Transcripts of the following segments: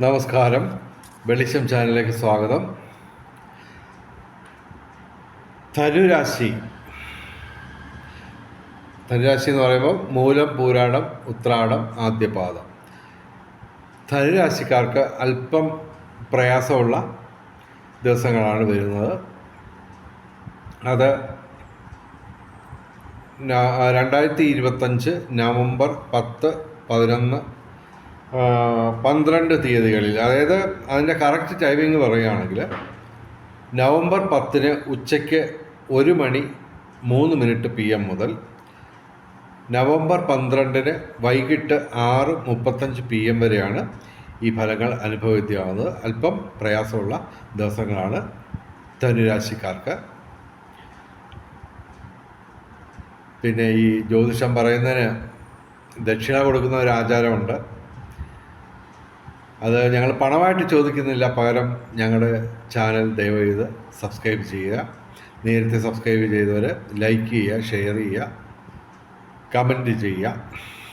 നമസ്കാരം. വെളിച്ചം ചാനലിലേക്ക് സ്വാഗതം. ധനുരാശി എന്ന് പറയുമ്പോൾ മൂലം, പൂരാടം, ഉത്രാടം, ആദ്യപാദം. ധനുരാശിക്കാർക്ക് അല്പം പ്രയാസമുള്ള ദിവസങ്ങളാണ് വരുന്നത്. അത് 2025 നവംബർ 10, 11, 12 തീയതികളിൽ, അതായത് അതിൻ്റെ കറക്റ്റ് ടൈമിംഗ് പറയുകയാണെങ്കിൽ നവംബർ 10 ഉച്ചയ്ക്ക് 1:03 PM മുതൽ നവംബർ 12 വൈകിട്ട് 6:35 PM വരെയാണ് ഈ ഫലങ്ങൾ അനുഭവവേദ്യമാകുന്നത്. അല്പം പ്രയാസമുള്ള ദിവസങ്ങളാണ് ധനുരാശിക്കാർക്ക്. പിന്നെ ഈ ജ്യോതിഷം പറയുന്നതിന് ദക്ഷിണ കൊടുക്കുന്ന ഒരു ആചാരമുണ്ട്. അത് ഞങ്ങൾ പണമായിട്ട് ചോദിക്കുന്നില്ല, പകരം ഞങ്ങളുടെ ചാനൽ ദയവ് ചെയ്ത് സബ്സ്ക്രൈബ് ചെയ്യുക. നേരത്തെ സബ്സ്ക്രൈബ് ചെയ്തവർ ലൈക്ക് ചെയ്യുക, ഷെയർ ചെയ്യുക, കമൻറ്റ് ചെയ്യുക.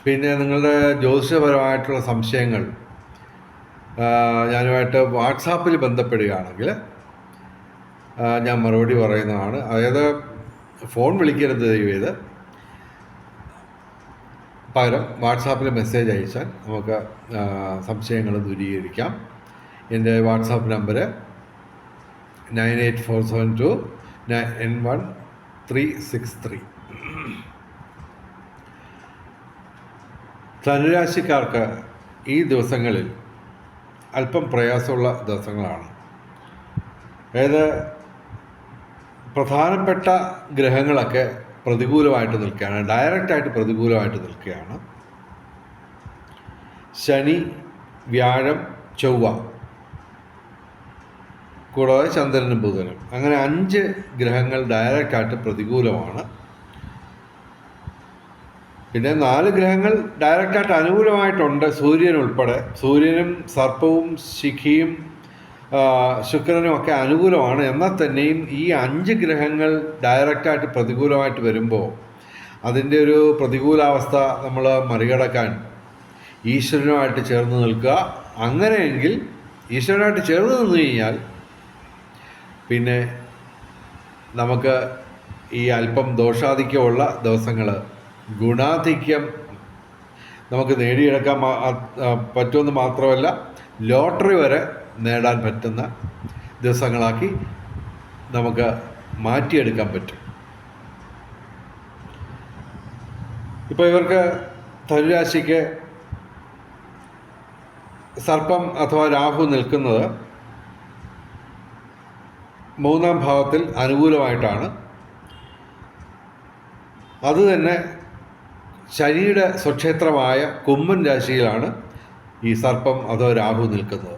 പിന്നെ നിങ്ങളുടെ ജ്യോതിഷപരമായിട്ടുള്ള സംശയങ്ങൾ ഞാനുമായിട്ട് വാട്സാപ്പിൽ ബന്ധപ്പെടുകയാണെങ്കിൽ ഞാൻ മറുപടി പറയുന്നതാണ്. അതായത് ഫോൺ വിളിക്കരുത് ദയവ് ചെയ്ത്, പകരം വാട്സാപ്പിൽ മെസ്സേജ് അയച്ചാൽ നമുക്ക് സംശയങ്ങൾ ദൂരീകരിക്കാം. എൻ്റെ വാട്സാപ്പ് നമ്പർ 9847291363. ധനുരാശിക്കാർക്ക് ഈ ദിവസങ്ങളിൽ അല്പം പ്രയാസമുള്ള ദിവസങ്ങളാണ്. അതായത് പ്രധാനപ്പെട്ട ഗ്രഹങ്ങളൊക്കെ പ്രതികൂലമായിട്ട് നിൽക്കുകയാണ്, ഡയറക്റ്റായിട്ട് പ്രതികൂലമായിട്ട് നിൽക്കുകയാണ്. ശനി, വ്യാഴം, ചൊവ്വ, കൂടാതെ ചന്ദ്രനും ബുധനും, അങ്ങനെ 5 ഗ്രഹങ്ങൾ ഡയറക്റ്റായിട്ട് പ്രതികൂലമാണ്. പിന്നെ 4 ഗ്രഹങ്ങൾ ഡയറക്റ്റായിട്ട് അനുകൂലമായിട്ടുണ്ട്, സൂര്യൻ ഉൾപ്പെടെ. സൂര്യനും സർപ്പവും ശിഖിയും ശുക്രനും ഒക്കെ അനുകൂലമാണ്. എന്നാൽ തന്നെയും ഈ 5 ഗ്രഹങ്ങൾ ഡയറക്റ്റായിട്ട് പ്രതികൂലമായിട്ട് വരുമ്പോൾ അതിൻ്റെ ഒരു പ്രതികൂലാവസ്ഥ നമ്മൾ മറികടക്കാൻ ഈശ്വരനുമായിട്ട് ചേർന്ന് നിൽക്കുക. അങ്ങനെയെങ്കിൽ ഈശ്വരനുമായിട്ട് ചേർന്ന് നിന്ന് കഴിഞ്ഞാൽ പിന്നെ നമുക്ക് ഈ അല്പം ദോഷാധിക്യമുള്ള ദിവസങ്ങൾ ഗുണാധിക്യം നമുക്ക് നേടിയെടുക്കാൻ പറ്റുമെന്ന് മാത്രമല്ല, ലോട്ടറി വരെ നേടാൻ പറ്റുന്ന ദിവസങ്ങളാക്കി നമുക്ക് മാറ്റിയെടുക്കാൻ പറ്റും. ഇപ്പോൾ ഇവർക്ക് ധനുരാശിക്ക് സർപ്പം അഥവാ രാഹു നിൽക്കുന്നത് 3-ാം ഭാവത്തിൽ അനുകൂലമായിട്ടാണ്. അതുതന്നെ ശനിയുടെ സ്വക്ഷേത്രമായ കുംഭൻ രാശിയിലാണ് ഈ സർപ്പം അഥവാ രാഹു നിൽക്കുന്നത്.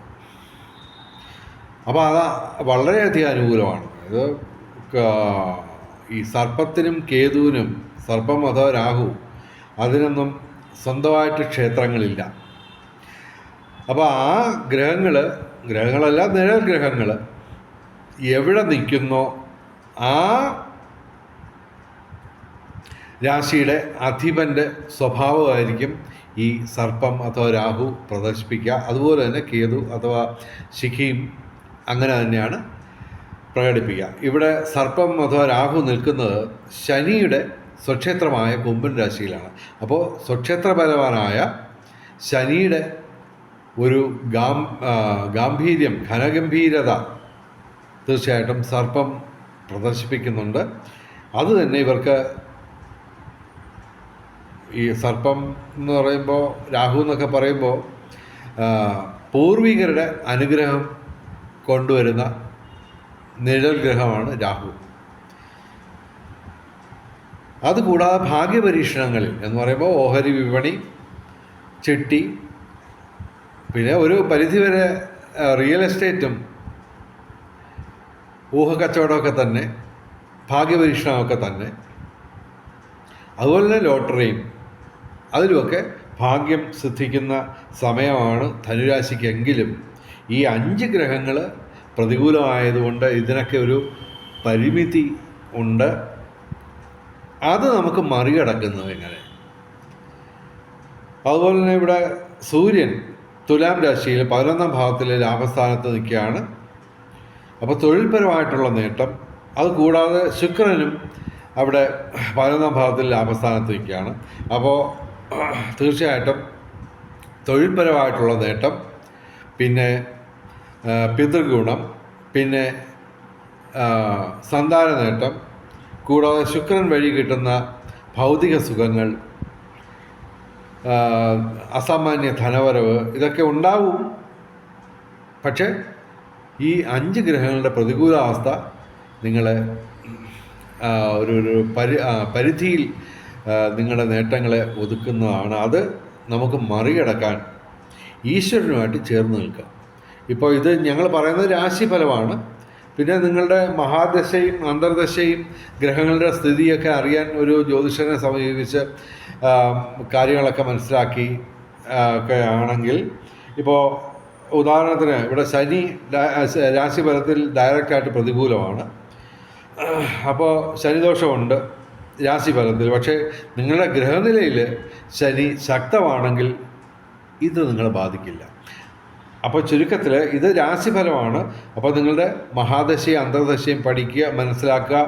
അപ്പോൾ അത് വളരെയധികം അനുകൂലമാണ്. ഇത് ഈ സർപ്പത്തിനും കേതുവിനും, സർപ്പം അഥവാ രാഹു, അതിനൊന്നും സ്വന്തമായിട്ട് ക്ഷേത്രങ്ങളില്ല. അപ്പോൾ ആ ഗ്രഹങ്ങളല്ല, നിഴൽ ഗ്രഹങ്ങൾ എവിടെ നിൽക്കുന്നോ ആ രാശിയുടെ അധിപൻ്റെ സ്വഭാവമായിരിക്കും ഈ സർപ്പം അഥവാ രാഹു പ്രദർശിപ്പിക്കുക. അതുപോലെ തന്നെ കേതു അഥവാ ശിഖിയും അങ്ങനെ തന്നെയാണ് പ്രകടിപ്പിക്കുക. ഇവിടെ സർപ്പം അഥവാ രാഹു നിൽക്കുന്നത് ശനിയുടെ സ്വക്ഷേത്രമായ കുംഭൻ രാശിയിലാണ്. അപ്പോൾ സ്വക്ഷേത്രപരമായ ശനിയുടെ ഒരു ഗാംഭീര്യം, ഘനഗംഭീരത തീർച്ചയായിട്ടും സർപ്പം പ്രദർശിപ്പിക്കുന്നുണ്ട്. അതുതന്നെ ഇവർക്ക് ഈ സർപ്പം എന്ന് പറയുമ്പോൾ, രാഹു എന്നൊക്കെ പറയുമ്പോൾ പൂർവികരുടെ അനുഗ്രഹം കൊണ്ടുവരുന്ന നിഴൽ ഗ്രഹമാണ് രാഹു. അതുകൂടാതെ ഭാഗ്യപരീക്ഷണങ്ങളിൽ എന്ന് പറയുമ്പോൾ ഓഹരി വിപണി, ചിട്ടി, പിന്നെ ഒരു പരിധിവരെ റിയൽ എസ്റ്റേറ്റും ഊഹക്കച്ചവടമൊക്കെ തന്നെ ഭാഗ്യപരീക്ഷണമൊക്കെ തന്നെ. അതുപോലെ തന്നെ ലോട്ടറിയും, അതിലുമൊക്കെ ഭാഗ്യം സിദ്ധിക്കുന്ന സമയമാണ് ധനുരാശിക്കെങ്കിലും ഈ 5 ഗ്രഹങ്ങൾ പ്രതികൂലമായതുകൊണ്ട് ഇതിനൊക്കെ ഒരു പരിമിതി ഉണ്ട്. അത് നമുക്ക് മറികടക്കുന്നത് എങ്ങനെ? അതുപോലെ തന്നെ ഇവിടെ സൂര്യൻ തുലാം രാശിയിൽ 11-ാം ഭാവത്തിൽ ലാഭസ്ഥാനത്ത് നിൽക്കുകയാണ്. അപ്പോൾ തൊഴിൽപരമായിട്ടുള്ള നേട്ടം, അതുകൂടാതെ ശുക്രനും അവിടെ 11-ാം ഭാവത്തിൽ ലാഭസ്ഥാനത്ത് നിൽക്കുകയാണ്. അപ്പോൾ തീർച്ചയായിട്ടും തൊഴിൽപരമായിട്ടുള്ള നേട്ടം, പിന്നെ പിതൃഗുണം, പിന്നെ സന്താന നേട്ടം, കൂടാതെ ശുക്രൻ വഴി കിട്ടുന്ന ഭൗതിക സുഖങ്ങൾ, അസാമാന്യ ധനവരവ്, ഇതൊക്കെ ഉണ്ടാവും. പക്ഷേ ഈ 5 ഗ്രഹങ്ങളുടെ പ്രതികൂലാവസ്ഥ നിങ്ങളെ ഒരു പരിധിയിൽ നിങ്ങളുടെ നേട്ടങ്ങളെ ഒതുക്കുന്നതാണ്. അത് നമുക്ക് മറികടക്കാൻ ഈശ്വരനുമായിട്ട് ചേർന്ന് നിൽക്കുക. ഇപ്പോൾ ഇത് ഞങ്ങൾ പറയുന്നത് രാശിഫലമാണ്. പിന്നെ നിങ്ങളുടെ മഹാദശയും അന്തർദശയും ഗ്രഹങ്ങളുടെ സ്ഥിതിയൊക്കെ അറിയാൻ ഒരു ജ്യോതിഷനെ സമീപിച്ച് കാര്യങ്ങളൊക്കെ മനസ്സിലാക്കി ഒക്കെ ആണെങ്കിൽ, ഇപ്പോൾ ഉദാഹരണത്തിന് ഇവിടെ ശനി രാശിഫലത്തിൽ ഡയറക്റ്റായിട്ട് പ്രതികൂലമാണ്. അപ്പോൾ ശനിദോഷമുണ്ട് രാശിഫലത്തിൽ. പക്ഷേ നിങ്ങളുടെ ഗ്രഹനിലയിൽ ശനി ശക്തമാണെങ്കിൽ ഇത് നിങ്ങളെ ബാധിക്കില്ല. അപ്പോൾ ചുരുക്കത്തിൽ ഇത് രാശിഫലമാണ്. അപ്പോൾ നിങ്ങളുടെ മഹാദശയും അന്തർദശയും പഠിക്കുക, മനസ്സിലാക്കുക.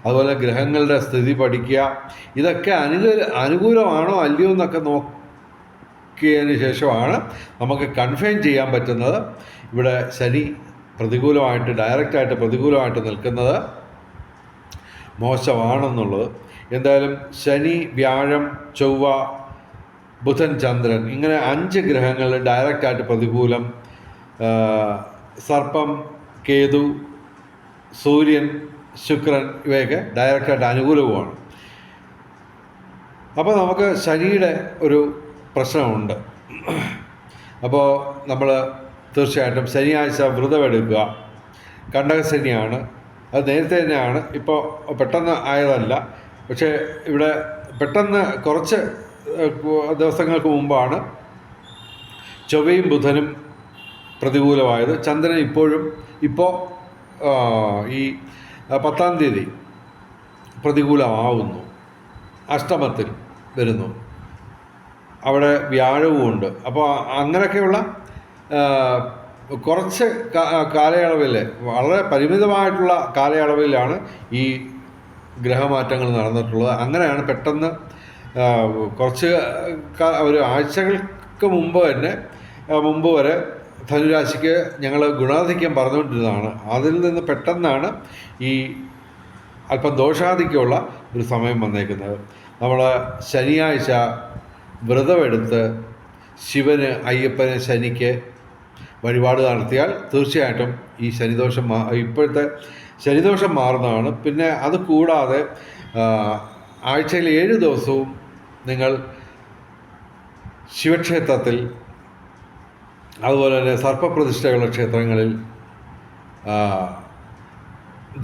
അതുപോലെ ഗ്രഹങ്ങളുടെ സ്ഥിതി പഠിക്കുക. ഇതൊക്കെ അനുകൂലമാണോ അല്ലയോ എന്നൊക്കെ നോക്കിയതിന് ശേഷമാണ് നമുക്ക് കൺഫേം ചെയ്യാൻ പറ്റുന്നത്. ഇവിടെ ശനി പ്രതികൂലമായിട്ട്, ഡയറക്റ്റായിട്ട് പ്രതികൂലമായിട്ട് നിൽക്കുന്നത് മോശമാണെന്നുള്ളത്. എന്തായാലും ശനി, വ്യാഴം, ചൊവ്വ, ബുധൻ, ചന്ദ്രൻ, ഇങ്ങനെ 5 ഗ്രഹങ്ങൾ ഡയറക്റ്റായിട്ട് പ്രതികൂലം. സർപ്പം, കേതു, സൂര്യൻ, ശുക്രൻ, ഇവയൊക്കെ ഡയറക്റ്റായിട്ട് അനുകൂലവുമാണ്. അപ്പോൾ നമുക്ക് ശനിയുടെ ഒരു പ്രശ്നമുണ്ട്. അപ്പോൾ നമ്മൾ തീർച്ചയായിട്ടും ശനിയാഴ്ച വ്രതമെടുക്കുക. കണ്ടകശനിയാണ്, അത് നേരത്തെ തന്നെയാണ്, ഇപ്പോൾ പെട്ടെന്ന് ആയതല്ല. പക്ഷേ ഇവിടെ പെട്ടെന്ന് കുറച്ച് ദിവസങ്ങൾക്ക് മുമ്പാണ് ചൊവ്വയും ബുധനും പ്രതികൂലമായത്. ചന്ദ്രൻ ഇപ്പോൾ ഈ 10-ാം തീയതി പ്രതികൂലമാവുന്നു, അഷ്ടമത്തിൽ വരുന്നു. അവിടെ വ്യാഴവും ഉണ്ട്. അപ്പോൾ അങ്ങനെയൊക്കെയുള്ള കുറച്ച് കാലയളവിൽ, വളരെ പരിമിതമായിട്ടുള്ള കാലയളവിലാണ് ഈ ഗ്രഹമാറ്റങ്ങൾ നടന്നിട്ടുള്ളത്. അങ്ങനെയാണ് പെട്ടെന്ന് കുറച്ച് ഒരു ആഴ്ചകൾക്ക് മുമ്പ് വരെ ധനുരാശിക്ക് ഞങ്ങൾ ഗുണാധിക്യം പറഞ്ഞുകൊണ്ടിരുന്നതാണ്. അതിൽ നിന്ന് പെട്ടെന്നാണ് ഈ അല്പം ദോഷാധിക്യമുള്ള ഒരു സമയം വന്നേക്കുന്നത്. നമ്മൾ ശനിയാഴ്ച വ്രതമെടുത്ത് ശിവന്, അയ്യപ്പന്, ശനിക്ക് വഴിപാട് നടത്തിയാൽ തീർച്ചയായിട്ടും ഈ ഇപ്പോഴത്തെ ശനിദോഷം മാറുന്നതാണ്. പിന്നെ അത് കൂടാതെ ആഴ്ചയിൽ 7 ദിവസവും നിങ്ങൾ ശിവക്ഷേത്രത്തിൽ, അതുപോലെ തന്നെ സർപ്പപ്രതിഷ്ഠകളുടെ ക്ഷേത്രങ്ങളിൽ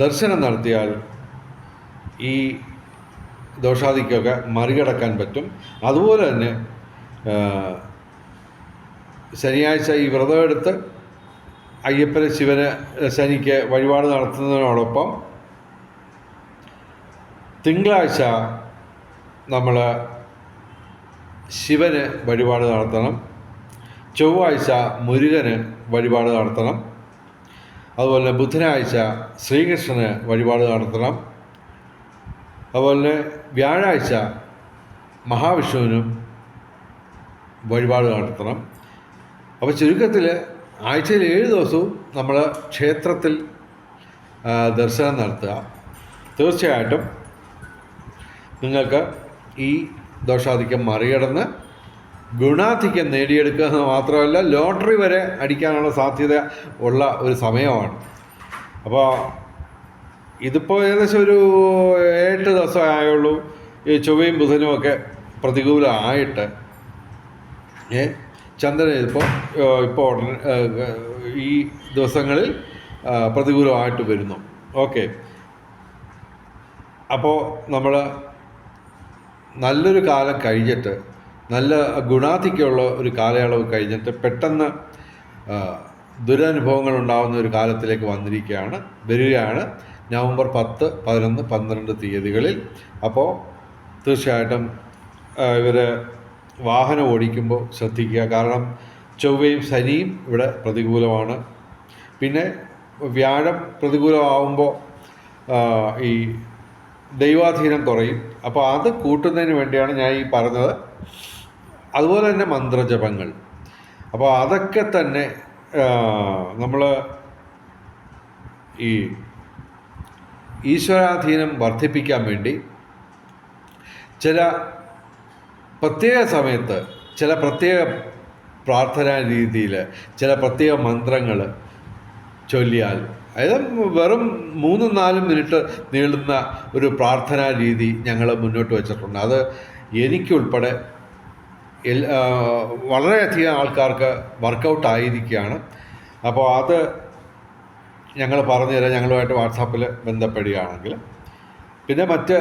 ദർശനം നടത്തിയാൽ ഈ ദോഷാധിക്യമൊക്കെ മറികടക്കാൻ പറ്റും. അതുപോലെ തന്നെ ശനിയാഴ്ച ഈ വ്രതമെടുത്ത് അയ്യപ്പന്, ശിവന്, ശനിക്ക് വഴിപാട് നടത്തുന്നതിനോടൊപ്പം തിങ്കളാഴ്ച നമ്മൾ ശിവന് വഴിപാട് നടത്തണം. ചൊവ്വാഴ്ച മുരുകന് വഴിപാട് നടത്തണം. അതുപോലെ ബുധനാഴ്ച ശ്രീകൃഷ്ണന് വഴിപാട് നടത്തണം. അതുപോലെ വ്യാഴാഴ്ച മഹാവിഷ്ണുവിനും വഴിപാട് നടത്തണം. അപ്പോൾ ചുരുക്കത്തിൽ ആഴ്ചയിൽ 7 ദിവസവും നമ്മൾ ക്ഷേത്രത്തിൽ ദർശനം നടത്തുക. തീർച്ചയായിട്ടും നിങ്ങൾക്ക് ഈ ദോഷാധിക്യം മറികടന്ന് ഗുണാധിക്യം നേടിയെടുക്കുക എന്ന് മാത്രമല്ല, ലോട്ടറി വരെ അടിക്കാനുള്ള സാധ്യത ഉള്ള ഒരു സമയമാണ്. അപ്പോൾ ഇതിപ്പോൾ ഏകദേശം ഒരു 8 ദിവസമേ ആയുള്ളൂ ഈ ചൊവ്വയും ബുധനുമൊക്കെ പ്രതികൂലമായിട്ട്. ചന്ദ്രൻ ഇപ്പോൾ ഈ ദിവസങ്ങളിൽ പ്രതികൂലമായിട്ട് വരുന്നു. ഓക്കെ, അപ്പോൾ നമ്മൾ നല്ലൊരു കാലം കഴിഞ്ഞിട്ട്, നല്ല ഗുണാധിക്യമുള്ള ഒരു കാലയളവ് കഴിഞ്ഞിട്ട് പെട്ടെന്ന് ദുരനുഭവങ്ങൾ ഉണ്ടാകുന്ന ഒരു കാലത്തിലേക്ക് വരികയാണ് നവംബർ 10, 11, 12 തീയതികളിൽ. അപ്പോൾ തീർച്ചയായിട്ടും ഇവർ വാഹനം ഓടിക്കുമ്പോൾ ശ്രദ്ധിക്കുക. കാരണം ചൊവ്വയും ശനിയും ഇവിടെ പ്രതികൂലമാണ്. പിന്നെ വ്യാഴം പ്രതികൂലമാവുമ്പോൾ ഈ ദൈവാധീനം കുറയും. അപ്പോൾ അത് കൂട്ടുന്നതിന് വേണ്ടിയാണ് ഞാൻ ഈ പറഞ്ഞത്. അതുപോലെ തന്നെ മന്ത്രജപങ്ങൾ. അപ്പോൾ അതൊക്കെ തന്നെ നമ്മൾ ഈ ഈശ്വരാധീനം വർദ്ധിപ്പിക്കാൻ വേണ്ടി ചില പ്രത്യേക സമയത്ത് ചില പ്രത്യേക പ്രാർത്ഥനാ രീതിയിൽ ചില പ്രത്യേക മന്ത്രങ്ങൾ ചൊല്ലിയാൽ, അതായത് വെറും 3-4 മിനിറ്റ് നീളുന്ന ഒരു പ്രാർത്ഥനാ രീതി ഞങ്ങൾ മുന്നോട്ട് വച്ചിട്ടുണ്ട്. അത് എനിക്കുൾപ്പെടെ വളരെയധികം ആൾക്കാർക്ക് വർക്കൗട്ട് ആയിരിക്കുകയാണ്. അപ്പോൾ അത് ഞങ്ങൾ പറഞ്ഞുതരാം, ഞങ്ങളുമായിട്ട് വാട്സാപ്പിൽ ബന്ധപ്പെടുകയാണെങ്കിൽ. പിന്നെ മറ്റ്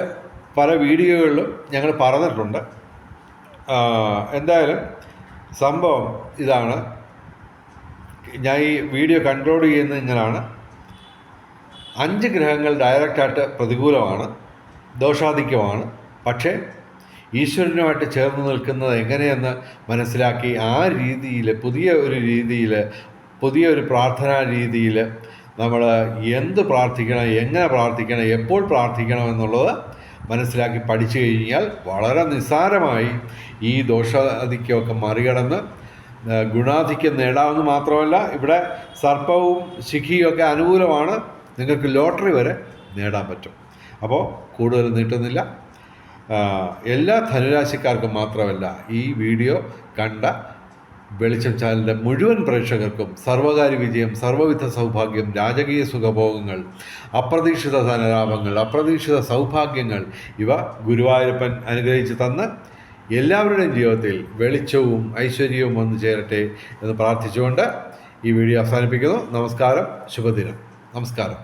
പല വീഡിയോകളിലും ഞങ്ങൾ പറഞ്ഞിട്ടുണ്ട്. എന്തായാലും സംഭവം ഇതാണ്. ഞാൻ ഈ വീഡിയോ കൺക്ലൂഡ് ചെയ്യുന്നത് ഇങ്ങനെയാണ്. 5 ഗ്രഹങ്ങൾ ഡയറക്റ്റായിട്ട് പ്രതികൂലമാണ്, ദോഷാധിക്യമാണ്. പക്ഷേ ഈശ്വരനുമായിട്ട് ചേർന്ന് നിൽക്കുന്നത് എങ്ങനെയെന്ന് മനസ്സിലാക്കി ആ രീതിയിൽ പുതിയൊരു പ്രാർത്ഥനാ രീതിയിൽ നമ്മൾ എന്ത് പ്രാർത്ഥിക്കണം, എങ്ങനെ പ്രാർത്ഥിക്കണം, എപ്പോൾ പ്രാർത്ഥിക്കണം എന്നുള്ളത് മനസ്സിലാക്കി പഠിച്ചു കഴിഞ്ഞാൽ വളരെ നിസ്സാരമായി ഈ ദോഷാധിക്യമൊക്കെ മറികടന്ന് ഗുണാധിക്യം നേടാമെന്ന് മാത്രമല്ല, ഇവിടെ സർപ്പവും ശിഖിയും ഒക്കെ അനുകൂലമാണ്. നിങ്ങൾക്ക് ലോട്ടറി വരെ നേടാൻ പറ്റും. അപ്പോൾ കൂടുതൽ നീട്ടുന്നില്ല. എല്ലാ ധനുരാശിക്കാർക്കും മാത്രമല്ല, ഈ വീഡിയോ കണ്ട വെളിച്ചം ചാനലിൻ്റെ മുഴുവൻ പ്രേക്ഷകർക്കും സർവകാര്യ വിജയം, സർവ്വവിധ സൗഭാഗ്യം, രാജകീയ സുഖഭോഗങ്ങൾ, അപ്രതീക്ഷിത ധനലാഭങ്ങൾ, അപ്രതീക്ഷിത സൗഭാഗ്യങ്ങൾ ഇവ ഗുരുവായൂരപ്പൻ അനുഗ്രഹിച്ച് തന്ന് എല്ലാവരുടെയും ജീവിതത്തിൽ വെളിച്ചവും ഐശ്വര്യവും വന്നു ചേരട്ടെ എന്ന് പ്രാർത്ഥിച്ചുകൊണ്ട് ഈ വീഡിയോ അവസാനിപ്പിക്കുന്നു. നമസ്കാരം, ശുഭദിനം. നമസ്കാരം.